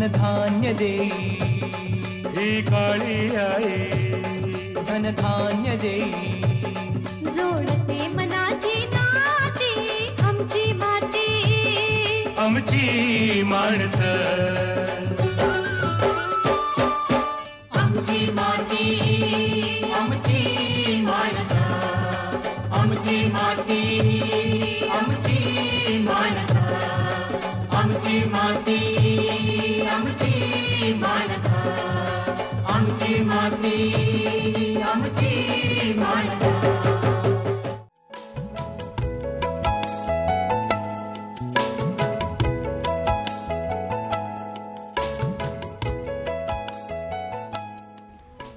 धनधान्य देई ही काळी आई धनधान्य देई जोडते मनाची नाती आमची माती आमची माणसं आमची माती आमची माणसं आमची माती आमची माणसं आमची माती आमची माणसं आमची माती आमची माणसं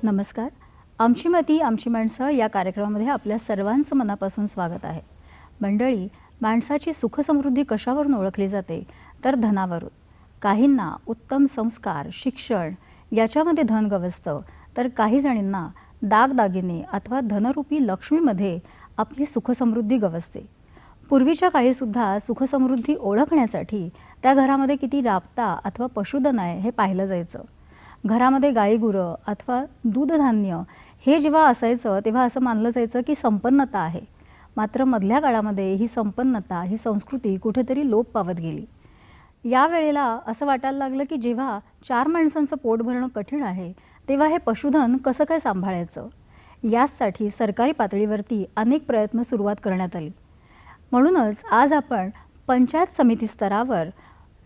नमस्कार. आमची माती आमची माणसं या कार्यक्रमामध्ये आपल्या सर्वांचं मनापासून स्वागत आहे. मंडळी, माणसाची सुखसमृद्धी कशावरून ओळखली जाते तर धनावरून. काहींना उत्तम संस्कार शिक्षण याच्यामध्ये धन गवसतं तर काही जणींना दागदागिने अथवा धनरूपी लक्ष्मीमध्ये आपली सुखसमृद्धी गवसते. पूर्वीच्या काळीसुद्धा सुखसमृद्धी ओळखण्यासाठी त्या घरामध्ये किती राबता अथवा पशुधन आहे हे पाहिलं जायचं. घरामध्ये गाई गुरं अथवा दूधधान्य हे जेव्हा असायचं तेव्हा असं मानलं जायचं की संपन्नता आहे. मात्र मधल्या काळामध्ये ही संपन्नता ही संस्कृती कुठेतरी लोप पावत गेली. या वेळेला असं वाटायला लागलं की जेव्हा 4 माणसांचं पोट भरणं कठीण आहे तेव्हा हे पशुधन कसं काय सांभाळायचं. यासाठी सरकारी पातळीवरती अनेक प्रयत्न सुरुवात करण्यात आली. म्हणूनच आज आपण पंचायत समिती स्तरावर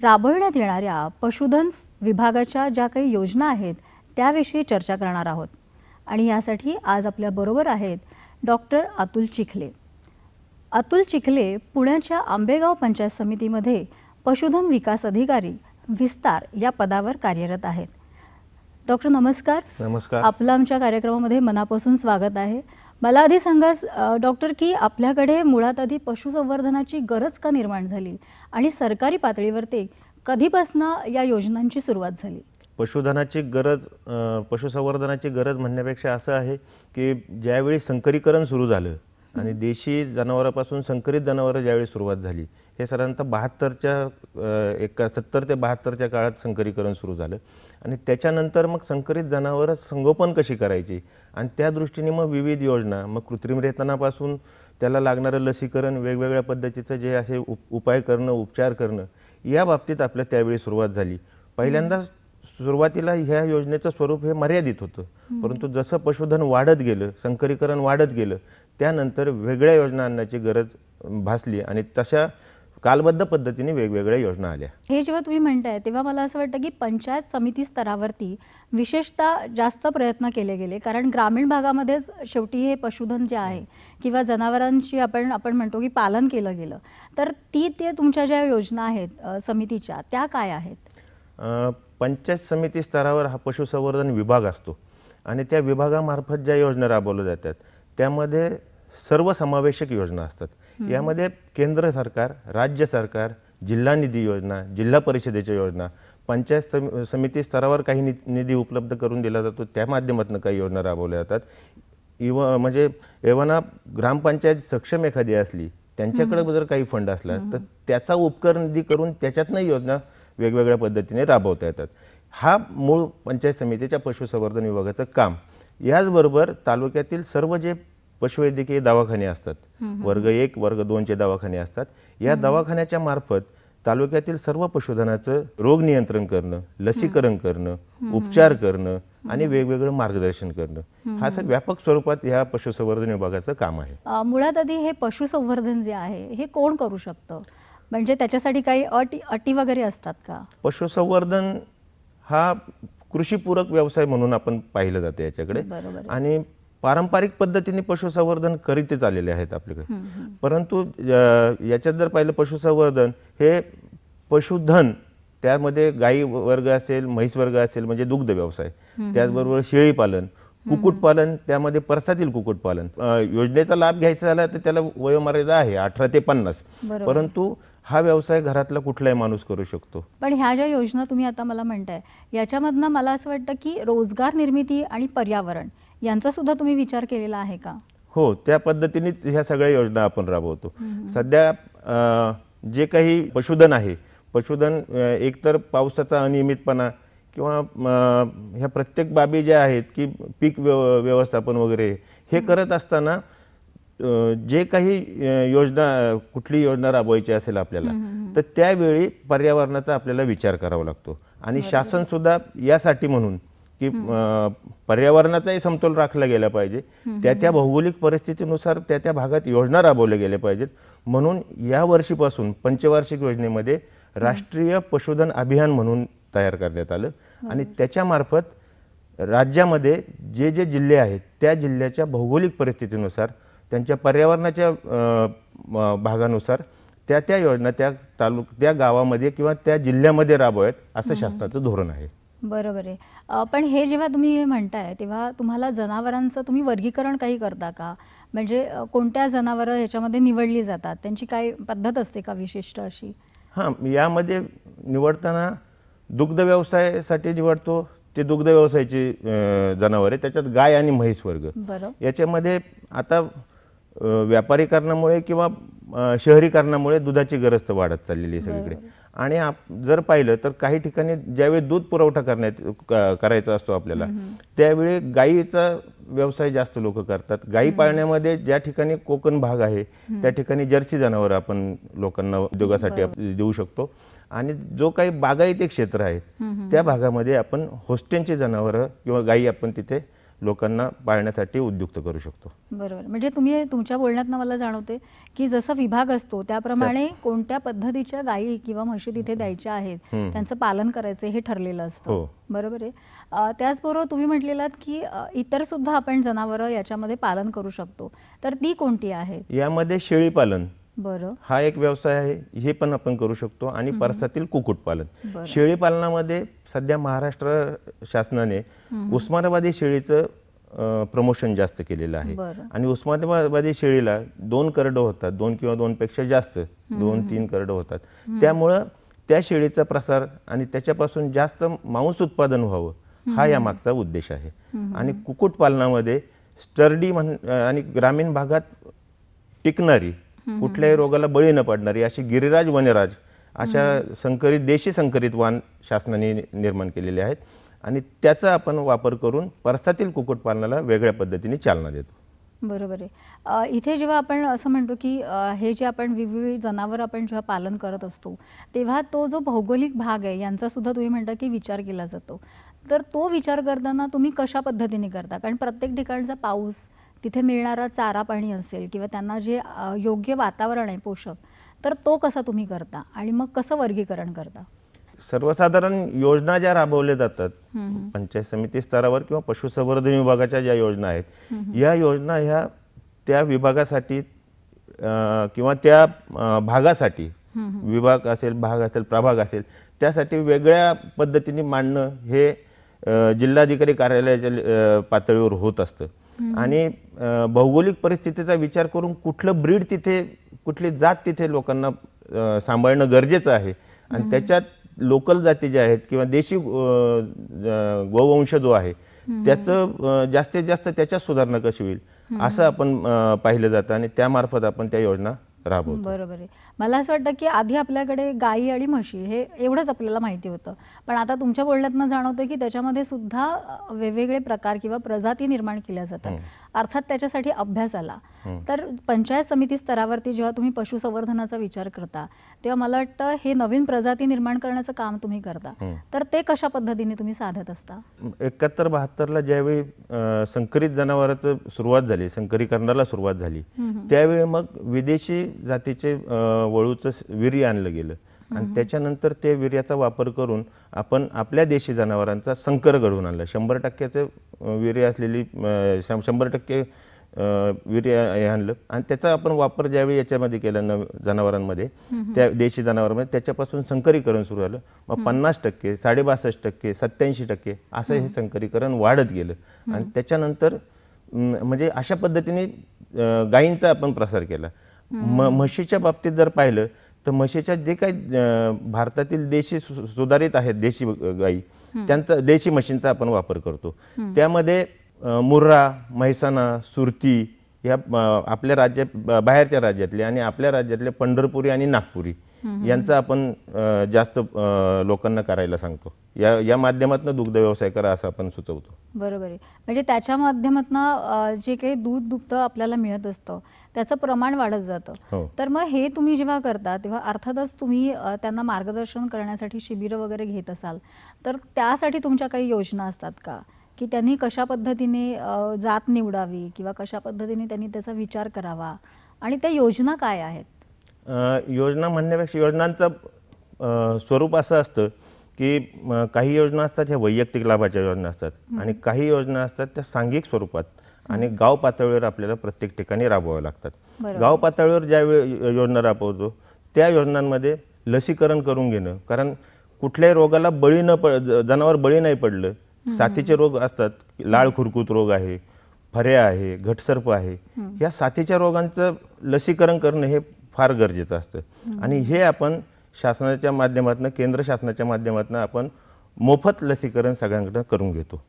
राबविण्यात येणाऱ्या पशुधन विभागाच्या ज्या काही योजना आहेत त्याविषयी चर्चा करणार आहोत. आणि यासाठी आज आपल्याबरोबर आहेत डॉक्टर अतुल चिखले. अतुल चिखले पुण्याच्या आंबेगाव पंचायत समितीमध्ये पशुधन विकास अधिकारी विस्तार या पदावर कार्यरत आहेत. डॉक्टर नमस्कार. नमस्कार. आपलं आमच्या कार्यक्रमामध्ये मनापासून स्वागत आहे. मला आधी सांगा डॉक्टर की आपल्याकडे मुळात आधी पशुसंवर्धनाची गरज का निर्माण झाली आणि सरकारी पातळीवरती कधीपासून या योजनांची सुरुवात झाली. पशुधनाची गरज पशुसंवर्धनाची गरज म्हणण्यापेक्षा असं आहे की ज्यावेळी संकरीकरण सुरू झालं आणि देशी जनावरांपासून संकरित जनावरं ज्यावेळी सुरुवात झाली हे साधारणतः 70 ते 72च्या काळात संकरीकरण सुरू झालं. आणि त्याच्यानंतर मग संकरित जनावरं संगोपन कशी करायची आणि त्या दृष्टीने मग विविध योजना मग कृत्रिम रेतनापासून त्याला लागणारं लसीकरण वेगवेगळ्या पद्धतीचं जे असे उपाय करणं उपचार करणं या बाबतीत आपल्या त्यावेळी सुरुवात झाली. पहिल्यांदा सुरुवातीला ह्या योजनेचं स्वरूप हे मर्यादित होतं. परंतु जसं पशुधन वाढत गेलं संकरीकरण वाढत गेलं त्यानंतर वेगळ्या योजना आणण्याची गरज भासली आणि तशा कालबद्ध पद्धतीने वेगवेगळ्या योजना आल्या. हे जेव्हा तुम्ही म्हणताय तेव्हा मला असं वाटतं की पंचायत समिती स्तरावरती विशेषतः जास्त प्रयत्न केले गेले. कारण ग्रामीण भागामध्येच शेवटी हे पशुधन जे आहे किंवा जनावरांची आपण म्हणतो की पालन केलं गेलं. तर ते तुमच्या ज्या योजना आहेत समितीच्या त्या काय आहेत. पंचायत समिती स्तरावर हा पशुसंवर्धन विभाग असतो आणि त्या विभागामार्फत ज्या योजना राबवल्या जातात त्यामध्ये सर्वसमावेशक योजना असतात. यामध्ये केंद्र सरकार राज्य सरकार जिल्हा निधी योजना जिल्हा परिषदेच्या योजना पंचायत समिती स्तरावर काही निधी उपलब्ध करून दिला जातो त्या माध्यमातून काही योजना राबवल्या जातात. म्हणजे एव्हाना ग्रामपंचायत सक्षम एखादी असली त्यांच्याकडे जर काही फंड असला तर त्याचा उपकर निधी करून त्याच्यातनं योजना वेगवेगळ्या पद्धतीने राबवता येतात. हा मूळ पंचायत समितीच्या पशुसंवर्धन विभागाचं काम. याचबरोबर तालुक्यातील सर्व जे पशुवैद्यकीय दवाखाने असतात वर्ग 1 वर्ग 2चे दवाखाने असतात या दवाखान्याच्या मार्फत तालुक्यातील सर्व पशुधनाचं रोग नियंत्रण करणं लसीकरण करणं उपचार करणं आणि वेगवेगळं मार्गदर्शन करणं हा असं व्यापक स्वरूपात ह्या पशुसंवर्धन विभागाचं काम आहे. मुळात आधी हे पशुसंवर्धन जे आहे हे कोण करू शकतं म्हणजे त्याच्यासाठी काही अटी वगैरे असतात का. पशुसंवर्धन हा कृषीपूरक व्यवसाय म्हणून आपण पाहिलं जाते याच्याकडे आणि पारंपरिक पद्धतीने पशुसंवर्धन करीतच आलेले आहेत आपल्याकडे. परंतु याच्यात जर पाहिलं पशुसंवर्धन हे पशुधन त्यामध्ये गाई वर्ग असेल म्हैस वर्ग असेल म्हणजे दुग्ध व्यवसाय त्याचबरोबर शेळी पालन कुक्कुटपालन त्यामध्ये परसातील कुक्कुटपालन योजनेचा लाभ घ्यायचा झाला तर त्याला वयोमर्यादा आहे 18 ते 50 परंतु हा व्यवसाय घरातला कुठलाही माणूस करू शकतो. पण ह्या ज्या योजना तुम्ही आता मला म्हणताय याच्यामधनं मला असं वाटतं की रोजगार निर्मिती आणि पर्यावरण यांचा सुद्धा तुम्ही विचार केलेला आहे का. हो त्या पद्धतीनेच ह्या सगळ्या योजना आपण राबवतो. सध्या जे काही पशुधन आहे पशुधन एकतर पावसाचा अनियमितपणा किंवा ह्या प्रत्येक बाबी ज्या आहेत की पीक व्यवस्थापन वगैरे हे करत असताना जे काही कुठली योजना राबवायची असेल आपल्याला तर त्यावेळी पर्यावरणाचा आपल्याला विचार करावा लागतो आणि शासन सुद्धा यासाठी म्हणून की पर्यावरणाचाही समतोल राखला गेला पाहिजे, त्या भौगोलिक परिस्थितीनुसार त्या भागात योजना राबवल्या गेल्या पाहिजेत. म्हणून या वर्षीपासून पंचवार्षिक योजनेमध्ये राष्ट्रीय पशुधन अभियान म्हणून तयार करण्यात आलं आणि त्याच्यामार्फत राज्यामध्ये जे जे जिल्हे आहेत त्या जिल्ह्याच्या भौगोलिक परिस्थितीनुसार त्यांच्या पर्यावरणाच्या भागानुसार त्या योजना त्या गावामध्ये किंवा त्या जिल्ह्यामध्ये राबवाव्यात असं शासनाचं धोरण आहे. बरोबर आहे. पण हे जेव्हा तुम्ही म्हणताय तेव्हा तुम्हाला जनावरांचं तुम्ही वर्गीकरण काही करता का? म्हणजे कोणत्या जनावरं ह्याच्यामध्ये निवडली जातात, त्यांची काय पद्धत असते का विशिष्ट अशी? हां, यामध्ये निवडताना दुग्ध व्यवसायासाठी निवडतो ते दुग्ध व्यवसायाची जनावर आहे. त्याच्यात गाय आणि म्हैस वर्ग. बरं. याच्यामध्ये आता व्यापारीकरणामुळे किंवा शहरीकरणामुळे दुधाची गरज तर वाढत चाललेली आहे सगळीकडे आणि जर पाहिलं तर काही ठिकाणी ज्यावेळी दूध पुरवठा करायचा असतो आपल्याला त्यावेळी गायीचा व्यवसाय जास्त लोक करतात. गायी पाळण्यामध्ये ज्या ठिकाणी कोकण भाग आहे त्या ठिकाणी जर्सी जनावर आपण लोकांना उद्योगासाठी देऊ शकतो आणि जो काही बागायती क्षेत्र आहेत त्या भागामध्ये आपण होस्टेनची जनावरं किंवा गायी आपण तिथे लोकांना पाळण्यासाठी उद्युक्त करू शकतो. बरोबर. म्हणजे तुम्ही तुमच्या बोलण्यातनं मला जाणवते की जसा विभाग असतो त्याप्रमाणे कोणत्या पद्धतीच्या गायी किंवा म्हशी तिथे द्यायच्या आहेत, त्यांचं पालन करायचं हे ठरलेलं असतं. बरोबर आहे. त्याचबरोबर तुम्ही म्हटलेलात की इतर सुद्धा आपण जनावरं याच्यामध्ये पालन करू शकतो, तर ती कोणती आहे? यामध्ये शेळी पालन बरं हा एक व्यवसाय आहे, हे पण आपण करू शकतो आणि परसातील कुक्कुटपालन. शेळी पालनामध्ये सध्या महाराष्ट्र शासनाने उस्मानाबादी शेळीचं प्रमोशन जास्त केलेलं आहे आणि उस्मानाबादी शेळीला 2 करडं होतात, 2 किंवा 2 पेक्षा जास्त 2-3 करडं होतात. त्यामुळं त्या शेळीचा प्रसार आणि त्याच्यापासून जास्त मांस उत्पादन व्हावं हा या मागचा उद्देश आहे. आणि कुक्कुटपालनामध्ये स्टर्डी आणि ग्रामीण भागात टिकणारी कुठल्याही रोगाला बळी न पडणारी अशी गिरिराज वनराज अशा देशी संकरित वाण शासनाने निर्माण केलेले आहेत आणि त्याचा आपण वापर करून परसातील कुक्कुटपालनाला वेगळ्या पद्धतीने चालना देतो. बरोबर आहे. इथे जेव्हा आपण असं म्हणतो की हे जे आपण विविध जनावर आपण जेव्हा पालन करत असतो तेव्हा तो जो भौगोलिक भाग आहे यांचा सुद्धा तुम्ही म्हणता की विचार केला जातो, तर तो विचार करताना तुम्ही कशा पद्धतीने करता? कारण प्रत्येक ठिकाणचा पाऊस, तिथे मिळणारा चारा पाणी असेल किंवा त्यांना जे योग्य वातावरण आहे पोषक, तर तो कसा तुम्ही करता आणि मग कसं वर्गीकरण करता? सर्वसाधारण योजना ज्या राबवल्या जातात पंचायत समिती स्तरावर किंवा पशुसंवर्धन विभागाच्या ज्या योजना आहेत या योजना ह्या त्या विभागासाठी किंवा त्या भागासाठी विभाग असेल, भाग असेल, प्रभाग असेल त्यासाठी वेगळ्या पद्धतीने मांडणं हे जिल्हाधिकारी कार्यालयाच्या पातळीवर होत असतं आणि भौगोलिक परिस्थितीचा विचार करून कुठलं ब्रीड तिथे, कुठली जात तिथे लोकांना सांभाळणं गरजेचं आहे आणि त्याच्यात लोकल जाती ज्या आहेत किंवा देशी गोवंश जो आहे त्याचं जास्तीत जास्त त्याच्यात सुधारणा कशी होईल असं आपण पाहिलं जातं आणि त्यामार्फत आपण त्या योजना राबवतो. बरोबर आहे. मला असं वाटतं की आधी आपल्याकडे गायी आणि म्हशी हे एवढंच आपल्याला माहिती होतं, पण आता तुमच्या बोलण्यातनं जाणवतं की त्याच्यामध्ये सुद्धा वेगवेगळे प्रकार किंवा प्रजाती निर्माण केल्या जातात. अर्थात त्याच्यासाठी अभ्यास आला. तर पंचायत समिती स्तरावरती जेव्हा तुम्ही पशुसंवर्धनाचा विचार करता तेव्हा मला वाटतं हे नवीन प्रजाती निर्माण करण्याचं काम तुम्ही करता, तर ते कशा पद्धतीने तुम्ही साधत असता? 71-72ला ज्यावेळी संकरित जनावरांचं सुरुवात झाली, संकरीकरणाला सुरुवात झाली त्यावेळी मग विदेशी जातीचे वळूचं वीर्य आणलं गेलं आणि त्याच्यानंतर ते वीर्याचा वापर करून आपण आपल्या देशी जनावरांचा संकर घडवून आणला. 100% वीर्य असलेली 100% वीर्य आणलं आणि त्याचा आपण वापर ज्यावेळी याच्यामध्ये केला जनावरांमध्ये त्या देशी जनावरांमध्ये त्याच्यापासून संकरीकरण सुरू झालं. मग 50%, 62%, 87% असं हे संकरीकरण वाढत गेलं आणि त्याच्यानंतर म्हणजे अशा पद्धतीने गायींचा आपण प्रसार केला. म्हशीच्या बाबतीत जर पाहिलं तर म्हशीच्या जे काही भारतातील देशी सुधारित आहेत देशी गायी त्यांचा देशी म्हशींचा आपण वापर करतो. त्यामध्ये मुर्रा, म्हैसाणा, सुरती या आपल्या बाहेरच्या राज्यातले आणि आपल्या राज्यातले पंढरपुरी आणि नागपुरी यांचं आपण जास्त लोकांना करायला सांगतो. या माध्यमातून दुग्ध व्यवसाय करा असं आपण सुचवतो. बरोबर आहे. म्हणजे त्याच्या माध्यमातून जे काही दूध दुभतं आपल्याला मिळत असतं त्याचं प्रमाण वाढत जातं. हो. तर मग हे तुम्ही जेव्हा करता तेव्हा अर्थातच तुम्ही त्यांना मार्गदर्शन करण्यासाठी शिबिरं वगैरे घेत असाल, तर त्यासाठी तुमच्या काही योजना असतात का, की त्यांनी कशा पद्धतीने जात निवडावी किंवा कशा पद्धतीने त्यांनी त्याचा विचार करावा आणि त्या योजना काय आहेत? योजना म्हणण्यापेक्षा योजनांचं स्वरूप असं असतं की काही योजना असतात ह्या वैयक्तिक लाभाच्या योजना असतात आणि काही योजना असतात त्या सांघिक स्वरूपात आणि गाव पातळीवर आपल्याला प्रत्येक ठिकाणी राबवाव्या लागतात. गाव पातळीवर ज्या योजना राबवतो त्या योजनांमध्ये लसीकरण करून घेणं, कारण कुठल्याही रोगाला जनावर बळी नाही पडलं. साथीचे रोग असतात, लाळ खुरकूत रोग आहे, फऱ्या आहे, घटसर्प आहे, या साथीच्या रोगांचं लसीकरण करणं हे फार गरजेचं असतं आणि हे आपण शासनाच्या माध्यमातून, केंद्र शासनाच्या माध्यमातून आपण मोफत लसीकरण सगळ्यांकडे करून घेतो.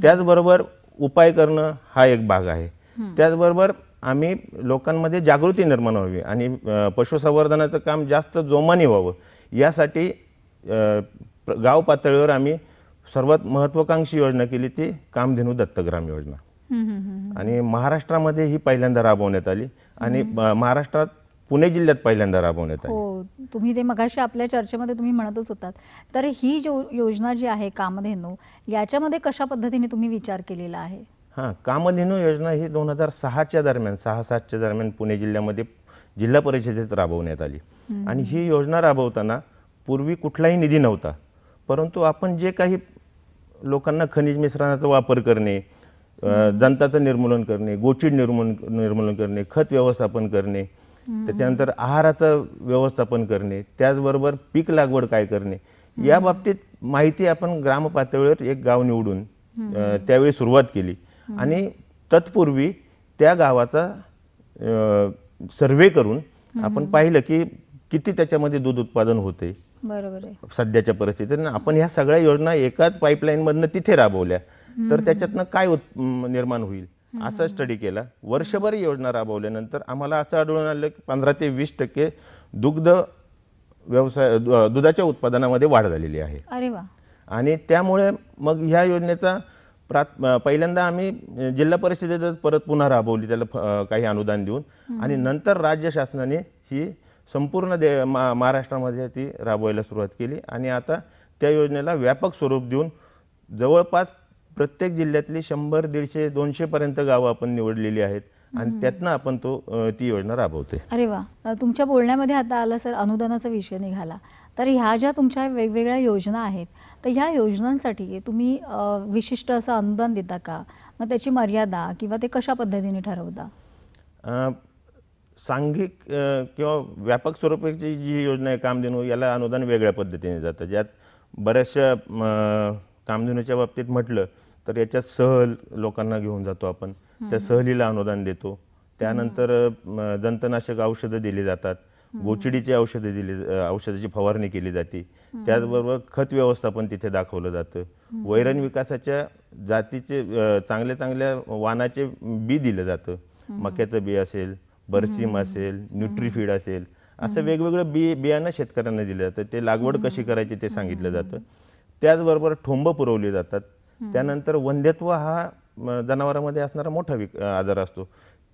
त्याचबरोबर उपाय करणं हा एक भाग आहे. त्याचबरोबर आम्ही लोकांमध्ये जागृती निर्माण व्हावी आणि पशुसंवर्धनाचं काम जास्त जोमाने व्हावं यासाठी गाव पातळीवर आम्ही सर्वात महत्त्वाकांक्षी योजना केली ती कामधेनू दत्तग्राम योजना. आणि महाराष्ट्रामध्ये ही पहिल्यांदा राबवण्यात आली आणि महाराष्ट्रात पुणे जिल्ह्यात पहिल्यांदा राबवण्यात आली. हो, तुम्ही ते मगाशी आपल्या चर्चेमध्ये तुम्ही म्हणतच होतात. तर ही योजना जी आहे कामधेनू, याच्यामध्ये कशा पद्धतीने तुम्ही विचार केलेला आहे? हां, कामधेनू योजना ही 2006च्या दरम्यान 6-7च्या दरम्यान पुणे जिल्ह्यामध्ये जिल्हा परिषदेत राबवण्यात आली आणि ही योजना राबवताना पूर्वी कुठलाही निधी नव्हता, परंतु आपण जे काही लोकांना खनिज मिश्रणाचा वापर करणे, जंताचं निर्मूलन करणे, गोचीड निर्मूलन करणे, खत व्यवस्थापन करणे, त्याच्यानंतर आहाराचं व्यवस्थापन करणे, त्याचबरोबर पीक लागवड काय करणे, या बाबतीत माहिती आपण ग्राम पातळीवर एक गाव निवडून त्यावेळी सुरुवात केली आणि तत्पूर्वी त्या गावाचा सर्वे करून आपण पाहिलं की किती त्याच्यामध्ये दूध उत्पादन होते. बरोबर आहे. सध्याच्या परिस्थितीत आपण ह्या सगळ्या योजना एकाच पाईपलाईन मधनं तिथे राबवल्या तर त्याच्यातनं काय निर्माण होईल असा स्टडी केला. वर्षभर योजना राबवल्यानंतर आम्हाला असं आढळून आलं की 15 ते 20% दुधाच्या उत्पादनामध्ये वाढ झालेली आहे. अरे वा. आणि त्यामुळे मग ह्या योजनेचा पहिल्यांदा आम्ही जिल्हा परिषदेतच परत पुन्हा राबवली, त्याला काही अनुदान देऊन, आणि नंतर राज्य शासनाने ही संपूर्ण महाराष्ट्रामध्ये ती राबवायला सुरुवात केली आणि आता त्या योजनेला व्यापक स्वरूप देऊन जवळपास प्रत्येक जिल्ह्यातली 100, 150, 200 पर्यंत गावं आपण निवडलेली आहेत आणि त्यातनं आपण ती योजना राबवते. अरे वा. तुमच्या बोलण्यामध्ये आता आला सर अनुदानाचा विषय निघाला, तर ह्या ज्या तुमच्या वेगवेगळ्या योजना आहेत तर ह्या योजनांसाठी तुम्ही विशिष्ट असं अनुदान देता का? मग त्याची मर्यादा किंवा ते कशा पद्धतीने ठरवता? सांघिक किंवा व्यापक स्वरूपाची जी योजना आहे कामधेनू, याला अनुदान वेगळ्या पद्धतीने जातं. ज्यात बऱ्याचशा कामधेनूच्या बाबतीत म्हटलं तर याच्यात सहल लोकांना घेऊन जातो आपण, त्या सहलीला अनुदान देतो. त्यानंतर जंतनाशक औषधं दिली जातात, गोचिडीची औषधाची फवारणी केली जाते. त्याचबरोबर खत व्यवस्थापन तिथे दाखवलं जातं. वैरण विकासाच्या जातीचे चांगल्या वाणाचे बी दिलं जातं. मक्याचं बी असेल, बरसीम असेल, न्यूट्रीफीड असेल, असं वेगवेगळं बियाणं शेतकऱ्यांना दिलं जातं. ते लागवड कशी करायची ते सांगितलं जातं. त्याचबरोबर ठोंब पुरवली जातात. त्यानंतर वंध्यत्व हा जनावरांमध्ये असणारा मोठा आजार असतो,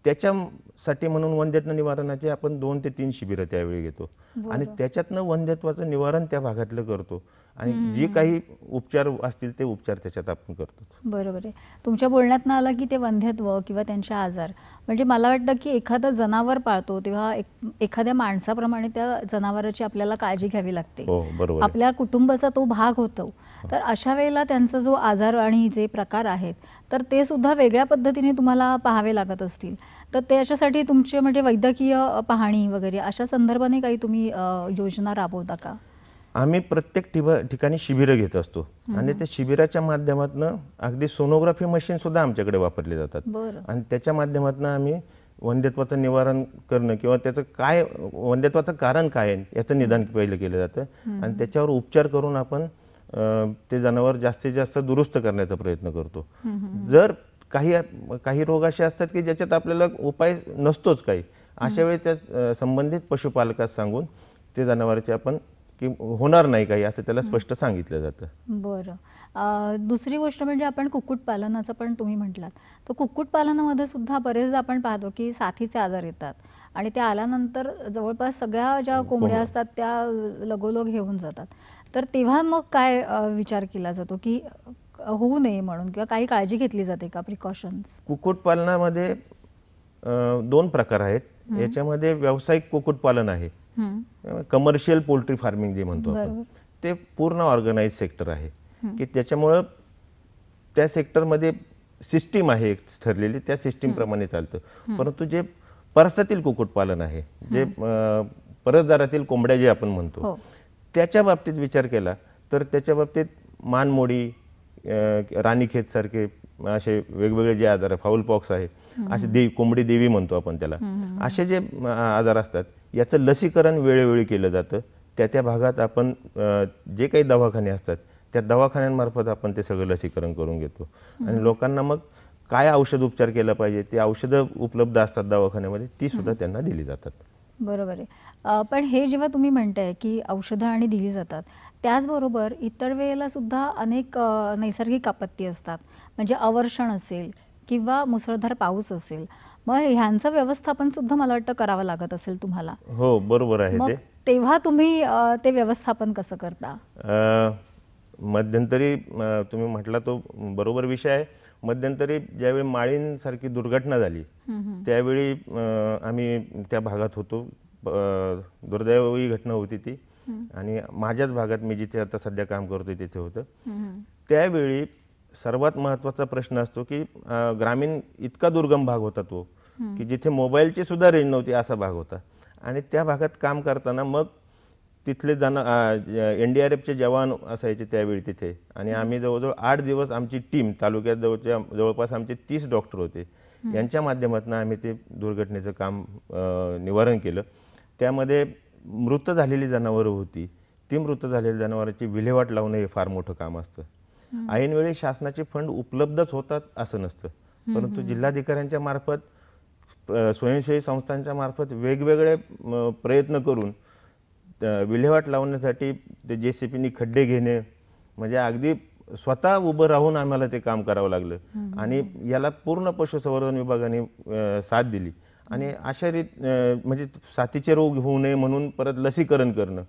त्याच्यासाठी म्हणून वंध्यत्व निवारणाचे आपण 2 ते 3 शिबिरं त्यावेळी घेतो आणि त्याच्यातनं वंध्यत्वाचं निवारण त्या भागातलं करतो आणि जे काही उपचार असतील ते उपचार त्याच्यात आपण करतो. बरोबर आहे. तुमच्या बोलण्यातनं आलं की ते वंध्यत्व किंवा त्यांचे आजार, म्हणजे मला वाटतं की एखादं जनावर पाळतो तेव्हा एखाद्या माणसाप्रमाणे त्या जनावराची आपल्याला काळजी घ्यावी लागते. हो, बरोबर. आपल्या कुटुंबाचा तो भाग होतो. तर अशा वेळेला त्यांचा जो आजार आणि जे प्रकार आहेत तर ते सुद्धा वेगळ्या पद्धतीने तुम्हाला पाहावे लागत असतील, तर त्याच्यासाठी तुमचे म्हणजे वैद्यकीय पाहणी वगैरे अशा संदर्भाने काही तुम्ही योजना राबवता का? आम्ही प्रत्येक ठिकाणी शिबिरं घेत असतो आणि त्या शिबिराच्या माध्यमातून अगदी सोनोग्राफी मशीन सुद्धा आमच्याकडे वापरले जातात आणि त्याच्या माध्यमातून आम्ही वंध्यत्वाचं निवारण करणं किंवा त्याचं वंध्यत्वाचं कारण काय आहे याचं निदान पहिलं केलं जातं आणि त्याच्यावर उपचार करून आपण ते जनावर जास्तीत जास्त दुरुस्त करण्याचा प्रयत्न करतो. जर काही रोग असे असतात की ज्याच्यात आपल्याला उपाय नसतोच काही, अशा वेळी त्या संबंधित पशुपालकास सांगून ते जनावरांचे आपण की होणार नाही काही असं त्याला स्पष्ट सांगितलं जातं. बरं. दुसरी गोष्ट म्हणजे आपण कुक्कुटपालनाचं पण तुम्ही म्हटलात, तर कुक्कुटपालनामध्ये सुद्धा बरेचदा आपण पाहतो की साथीचे आजार येतात आणि ते आल्यानंतर जवळपास सगळ्या ज्या कोंबड्या असतात त्या लगोलग घेऊन जातात. तर तेव्हा मग काय विचार केला जातो की होऊ नये म्हणून किंवा काही काळजी घेतली जाते का, प्रिकॉशन्स? कुक्कुटपालनामध्ये 2 प्रकार आहेत. याच्यामध्ये व्यावसायिक कुक्कुटपालन आहे, कमर्शियल पोल्ट्री फार्मिंग जे म्हणतो आपण, ते पूर्ण ऑर्गनाइज सेक्टर आहे की त्याच्यामुळं त्या सेक्टरमध्ये सिस्टीम आहे एक ठरलेली, त्या सिस्टीम प्रमाणे चालतं. परंतु जे परसातील कुक्कुटपालन आहे, जे परसदारातील कोंबड्या जे आपण म्हणतो, त्याच्या बाबतीत विचार केला तर त्याच्या बाबतीत मानमोडी, राणीखेत सारखे असे वेगवेगळे जे आजार आहे, फाऊल पॉक्स आहे, असे कोंबडी देवी म्हणतो आपण त्याला, असे जे आजार असतात याचं लसीकरण वेळोवेळी केलं जातं. त्या भागात आपण जे काही दवाखाने असतात त्या दवाखान्यांमार्फत आपण ते सगळं लसीकरण करून घेतो आणि लोकांना मग काय औषध उपचार केला पाहिजे ते औषधं उपलब्ध असतात दवाखान्यामध्ये, ती सुद्धा त्यांना दिली जातात. बरोबर आहे. पण हे जेव्हा तुम्ही म्हणताय की औषधं आणि दिली जातात, त्याचबरोबर इतर वेळेला सुद्धा अनेक नैसर्गिक आपत्ती असतात, म्हणजे अवर्षण असेल किंवा मुसळधार पाऊस असेल, मग ह्यांचं व्यवस्थापन सुद्धा मला वाटतं करावं लागत असेल तुम्हाला. हो, बरोबर आहे. मग तेव्हा तुम्ही ते व्यवस्थापन कसं करता? मध्यंतरी तुम्ही म्हटला तो बरोबर विषय आहे. मध्यंतरी ज्यावेळी माळींसारखी दुर्घटना झाली त्यावेळी आम्ही त्या भागात होतो. दुर्दैवी घटना होती ती आणि माझ्याच भागात मी जिथे आता सध्या काम करतोय तिथे होतं. त्यावेळी सर्वात महत्त्वाचा प्रश्न असतो की ग्रामीण इतका दुर्गम भाग होता तो की जिथे मोबाईलची सुद्धा रेंज नव्हती असा भाग होता आणि त्या भागात काम करताना मग तिथले NDRFचे जवान असायचे त्यावेळी तिथे आणि आम्ही जवळजवळ 8 दिवस आमची टीम तालुक्यात जवळपास आमचे 30 डॉक्टर होते, यांच्या माध्यमातून आम्ही ते दुर्घटनेचं काम निवारण केलं. त्यामध्ये मृत झालेली जनावरं होती, ती मृत झालेल्या जनावरांची विल्हेवाट लावणं हे फार मोठं काम असतं. ऐनवेळी शासनाचे फंड उपलब्धच होतात असं नसतं, परंतु जिल्हाधिकाऱ्यांच्या मार्फत, स्वयंसेवी संस्थांच्या मार्फत वेगवेगळे प्रयत्न करून विल्हेवाट लावण्यासाठी ते JCPनी खड्डे घेणे, म्हणजे अगदी स्वतः उभं राहून आम्हाला ते काम करावं लागलं आणि याला पूर्ण पशुसंवर्धन विभागाने साथ दिली आणि अशा म्हणजे साथीचे रोग होऊ नये म्हणून परत लसीकरण करणं,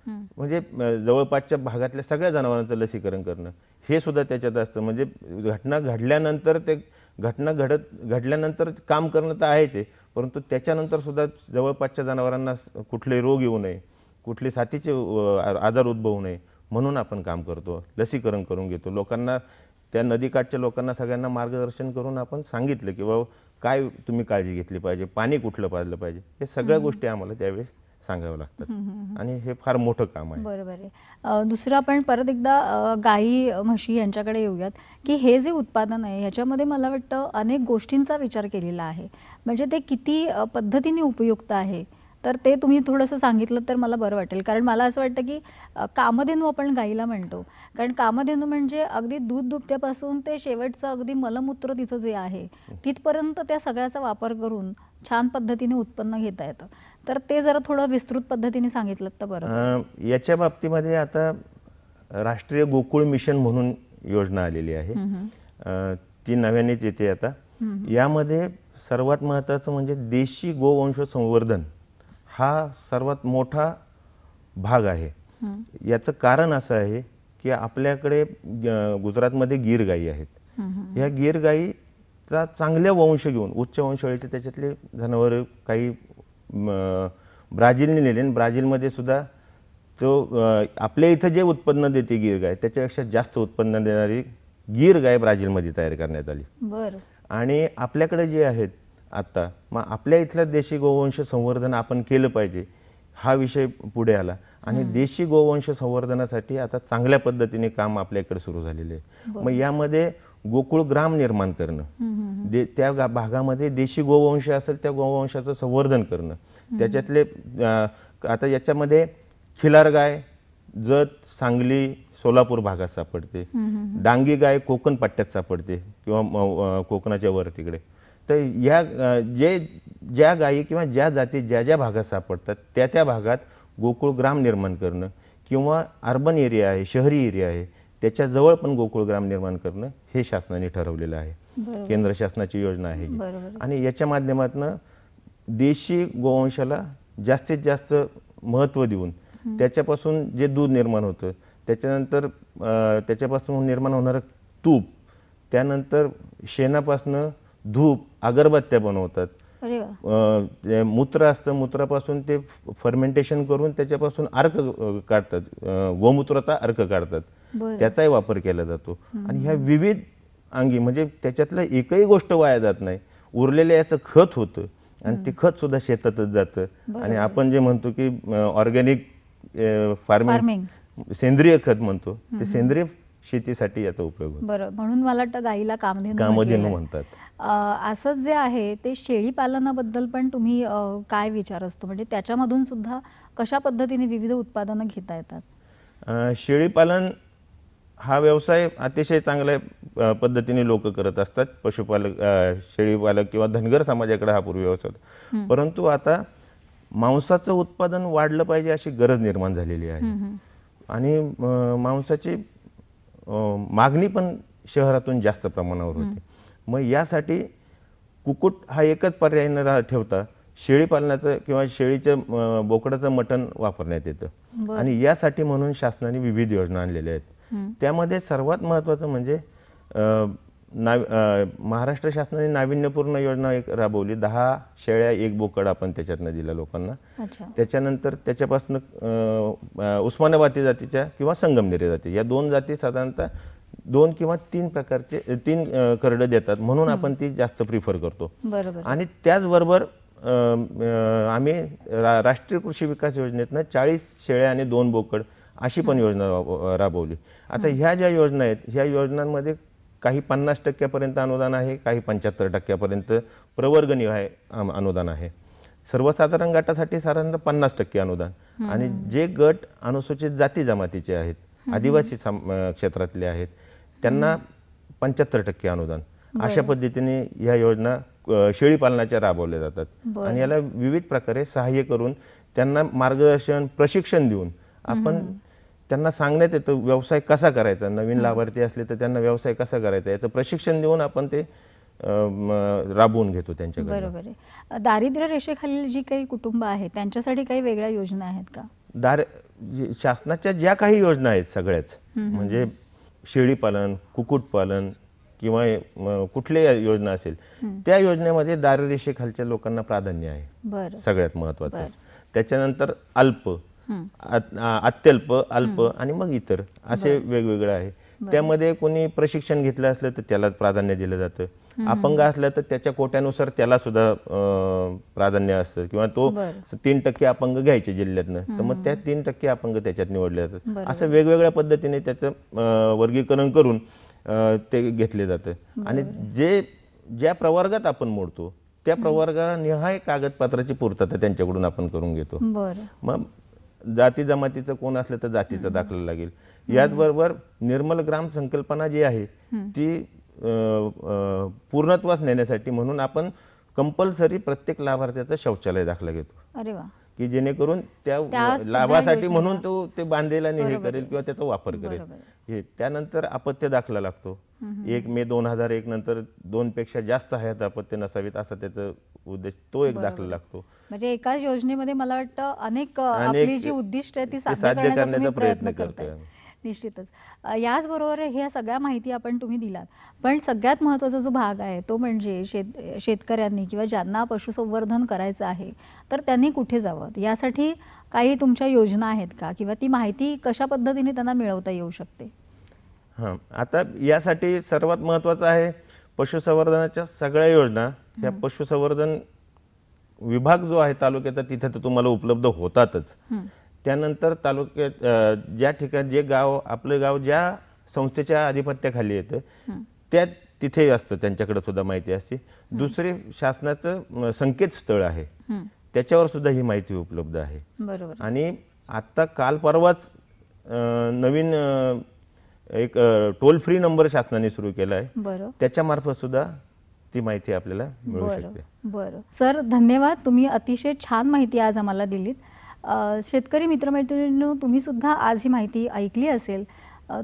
म्हणजे जवळपासच्या भागातल्या सगळ्या जनावरांचं लसीकरण करणं हे सुद्धा त्याच्यात असतं. म्हणजे घटना घडल्यानंतर ते घडल्यानंतर काम करणं तर आहे ते, परंतु त्याच्यानंतर सुद्धा जवळपासच्या जनावरांना कुठले रोग येऊ नये, कुठले साथीचे आजार उद्भवू नये म्हणून आपण काम करतो, लसीकरण करून घेतो. लोकांना, त्या नदीकाठच्या लोकांना सगळ्यांना मार्गदर्शन करून आपण सांगितलं की बाबा काय तुम्ही काळजी घेतली पाहिजे, पाणी कुठलं पाजलं पाहिजे, हे सगळ्या गोष्टी आम्हाला त्यावेळेस सांगावं लागतात आणि हे फार मोठं काम आहे. बरोबर आहे. दुसरं आपण परत एकदा गाई म्हशी यांच्याकडे येऊयात की हे जे उत्पादन आहे ह्याच्यामध्ये मला वाटतं अनेक गोष्टींचा विचार केलेला आहे, म्हणजे ते किती पद्धतीने उपयुक्त आहे, तर ते तुम्ही थोडंसं सांगितलं तर मला बरं वाटेल. कारण मला असं वाटतं की कामधेनू आपण गाईला म्हणतो, कारण कामधेनू म्हणजे अगदी दूध दुभत्यापासून ते शेवटचं अगदी मलमूत्र तिचं जे आहे तिथपर्यंत त्या सगळ्याचा वापर करून छान पद्धतीने उत्पन्न घेता येतं. तर ते जरा थोडं विस्तृत पद्धतीने सांगितलं तर बरं. याच्या बाबतीमध्ये आता राष्ट्रीय गोकुळ मिशन म्हणून योजना आलेली आहे, ती नव्यानेच येते आता. यामध्ये सर्वात महत्त्वाचं म्हणजे देशी गोवंश संवर्धन हा सर्वात मोठा भाग आहे. याचं कारण असं आहे की आपल्याकडे गुजरातमध्ये गीर गायी आहेत. या गीर गायीचा चांगल्या वंश घेऊन, उच्च वंशावळीचे त्याच्यातले जनावरं काही ब्राझीलने नेले, ब्राझीलमध्ये सुद्धा तो आपल्या इथं जे उत्पन्न देते गीर गाय त्याच्यापेक्षा जास्त उत्पन्न देणारी गीर गाय ब्राझीलमध्ये तयार करण्यात आली. बरं. आणि आपल्याकडे जे आहेत आता, मग आपल्या इथल्या देशी गोवंश संवर्धन आपण केलं पाहिजे हा विषय पुढे आला आणि देशी गोवंश संवर्धनासाठी आता चांगल्या पद्धतीने काम आपल्याकडे सुरू झालेले आहे. मग यामध्ये गोकुळ ग्राम निर्माण करणं, त्या भागामध्ये देशी गोवंश असेल त्या गोवंशाचं संवर्धन करणं, त्याच्यातले आता याच्यामध्ये खिलार गाय जत, सांगली, सोलापूर भागात सापडते, डांगी गाय कोकण पट्ट्यात सापडते किंवा कोकणाच्या वर तिकडे. तर या ज्या गायी किंवा ज्या जाती ज्या भागात सापडतात त्या भागात गोकुळ ग्राम निर्माण करणं किंवा अर्बन एरिया आहे, शहरी एरिया आहे, त्याच्याजवळ पण गोकुळ ग्राम निर्माण करणं हे शासनाने ठरवलेलं आहे. बरोबर. केंद्र शासनाची योजना आहे ही. बरोबर. आणि याच्या माध्यमातून देशी गोवंशाला जास्तीत जास्त महत्त्व देऊन त्याच्यापासून जे दूध निर्माण होतं, त्याच्यानंतर त्याच्यापासून निर्माण होणारं तूप, त्यानंतर शेणापासनं धूप, अगरबत्त्या बनवतात. अरे वा. मूत्र असतं, मूत्रापासून ते फर्मेंटेशन करून त्याच्यापासून अर्क काढतात, गोमूत्राचा अर्क काढतात, बरं. त्याचाही वापर केला जातो. आणि ह्या विविध अंगी म्हणजे त्याच्यातलं एकही गोष्ट वाया जात नाही. उरलेलं याचं खत होतं आणि ते खत सुद्धा शेतातच जातं. आणि आपण जे म्हणतो की ऑर्गॅनिक फार्मिंग, सेंद्रिय खत म्हणतो, ते सेंद्रिय शेतीसाठी याचा उपयोग होतो. बरं, म्हणून मला वाटतं गाईला कामधेनू कामधेनू म्हटलेलं म्हणतात. आहे. असंच जे आहे ते शेळी पालनाबद्दल पण तुम्ही काय विचार असतो, म्हणजे त्याच्यामधून सुद्धा कशा पद्धतीने विविध उत्पादनं घेता येतात? शेळीपालन हा व्यवसाय अतिशय चांगल्या पद्धतीने लोक करत असतात. पशुपालक, शेळीपालक किंवा धनगर समाजाकडे हा पूर्वी व्यवसाय होता. परंतु आता मांसाचं उत्पादन वाढलं पाहिजे अशी गरज निर्माण झालेली आहे. आणि मांसाची मागणी पण शहरातून जास्त प्रमाणावर होती. मग यासाठी कुक्कुट हा एकच पर्याय न ठेवता शेळीपालनाचं किंवा शेळीचं बोकडाचं मटण वापरण्यात येतं. आणि यासाठी म्हणून शासनाने विविध योजना आणलेल्या आहेत. त्यामध्ये सर्वात महत्त्वाचं म्हणजे महाराष्ट्र शासनाने नाविन्यपूर्ण योजना एक राबवली. 10 शेळ्या 1 बोकड आपण त्याच्यातनं दिलं लोकांना. त्याच्यानंतर त्याच्यापासून उस्मानाबादी जातीच्या किंवा संगमनेरी जाती या 2 जाती साधारणतः 2 किंवा 3 प्रकारचे 3 करडं देतात, म्हणून आपण ती जास्त प्रिफर करतो. आणि त्याचबरोबर आम्ही राष्ट्रीय कृषी विकास योजनेतनं 40 शेळ्या आणि 2 बोकड अशी पण योजना राबवली. आता ह्या ज्या योजना आहेत, ह्या योजनांमध्ये काही 50% अनुदान आहे, काही 75% प्रवर्गनिहाय अनुदान आहे. सर्वसाधारण गटासाठी साधारणतः 50% अनुदान. आणि जे गट अनुसूचित जाती जमातीचे आहेत, आदिवासी क्षेत्रातले आहेत, त्यांना 75% अनुदान. अशा पद्धतीने ह्या योजना शेळीपालनाच्या राबवल्या जातात. आणि याला विविध प्रकारे सहाय्य करून त्यांना मार्गदर्शन, प्रशिक्षण देऊन आपण त्यांना सांगण्यात येतं व्यवसाय कसा करायचा. नवीन लाभार्थी असले तर त्यांना व्यवसाय कसा करायचा याचं प्रशिक्षण देऊन आपण ते राबवून घेतो त्यांच्याकडे. बरोबर आहे. दारिद्र्य रेषेखालील जी काही कुटुंब आहेत त्यांच्यासाठी काही वेगळ्या योजना आहेत का? शासनाच्या ज्या काही योजना आहेत सगळ्याच, म्हणजे शेळीपालन, कुक्कुटपालन किंवा कुठल्याही योजना असेल त्या योजनेमध्ये दारिद्र्य रेषेखालच्या लोकांना प्राधान्य आहे सगळ्यात महत्त्वाचं. त्याच्यानंतर अल्प, अत्यल्प, अल्प आणि मग इतर असे वेगवेगळे आहे. त्यामध्ये कोणी प्रशिक्षण घेतलं असलं तर त्याला प्राधान्य दिलं जातं. अपंग असलं तर त्याच्या कोट्यानुसार त्याला सुद्धा प्राधान्य असतं, किंवा तो 3% अपंग घ्यायचे जिल्ह्यातनं तर मग त्या 3% अपंग त्याच्यात निवडले जातात. असं वेगवेगळ्या पद्धतीने त्याचं वर्गीकरण करून ते घेतले जातं. आणि ज्या प्रवर्गात आपण मोडतो त्या प्रवर्गानिहाय कागदपत्राची पूर्तता त्यांच्याकडून आपण करून घेतो. मग जाती जमातीचं कोण असलं तर जातीचा दाखला लागेल. याचबरोबर निर्मल ग्राम संकल्पना जी आहे ती पूर्णत्वास नेण्यासाठी म्हणून आपण कंपल्सरी प्रत्येक लाभार्थ्याचा शौचालय दाखला घेतो. अरे वा. की जेणेकरून त्या लाभासाठी म्हणून तो ते बांधेल आणि हे करेल किंवा त्याचा वापर करेल. हे त्यानंतर अपत्य दाखला लागतो. 1 मे 2001 नंतर 2 पेक्षा जास्त हयात अपत्य नसावीत असा त्याचा उद्देश, तो एक दाखला लागतो. म्हणजे एकाच योजनेमध्ये मला वाटतं अनेक आपली जी उद्दिष्ट आहे ती साध्य करण्याचा प्रयत्न करतोय. निश्चितच. याचबरोबर ह्या सगळ्या माहिती आपण तुम्ही दिलात, पण सगळ्यात महत्त्वाचा जो भाग आहे तो म्हणजे शेतकऱ्यांनी किंवा ज्यांना पशुसंवर्धन करायचं आहे तर त्यांनी कुठे जावं, यासाठी काही तुमच्या योजना आहेत का, किंवा ती माहिती कशा पद्धतीने त्यांना मिळवता येऊ शकते? हां, आता यासाठी सर्वात महत्त्वाचं आहे पशुसंवर्धनाच्या सगळ्या योजना ह्या पशुसंवर्धन विभाग जो आहे तालुक्याचा तिथे तर तुम्हाला उपलब्ध होतातच. त्यानंतर तालुक्यात ज्या ठिकाणी जे गाव, आपलं गाव ज्या संस्थेच्या आधिपत्याखाली येतं त्या तिथे असतं, त्यांच्याकडे सुद्धा माहिती असते. दुसरे शासनाचं संकेतस्थळ आहे त्याच्यावर सुद्धा ही माहिती उपलब्ध आहे. आणि आता काल परवाच नवीन एक टोल फ्री नंबर शासनाने सुरू केला आहे, त्याच्यामार्फत सुद्धा ती माहिती आपल्याला मिळू शकते. बरं सर, धन्यवाद. तुम्ही अतिशय छान माहिती आज आम्हाला दिलीत. शेतकरी मित्रमैत्रिणींनो, तुम्ही सुद्धा आज ही माहिती ऐकली असेल,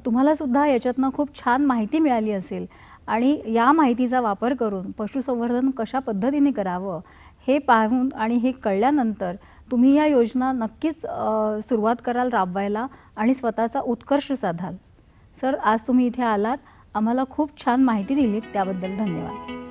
तुम्हाला सुद्धा याच्यातनं खूप छान माहिती मिळाली असेल आणि या माहितीचा वापर करून पशुसंवर्धन कशा पद्धतीने करावं हे पाहून आणि हे कळल्यानंतर तुम्ही या योजना नक्कीच सुरुवात कराल राबवायला आणि स्वतःचा उत्कर्ष साधाल. सर, आज तुम्ही इथे आलात, आम्हाला खूप छान माहिती दिलीत, त्याबद्दल धन्यवाद.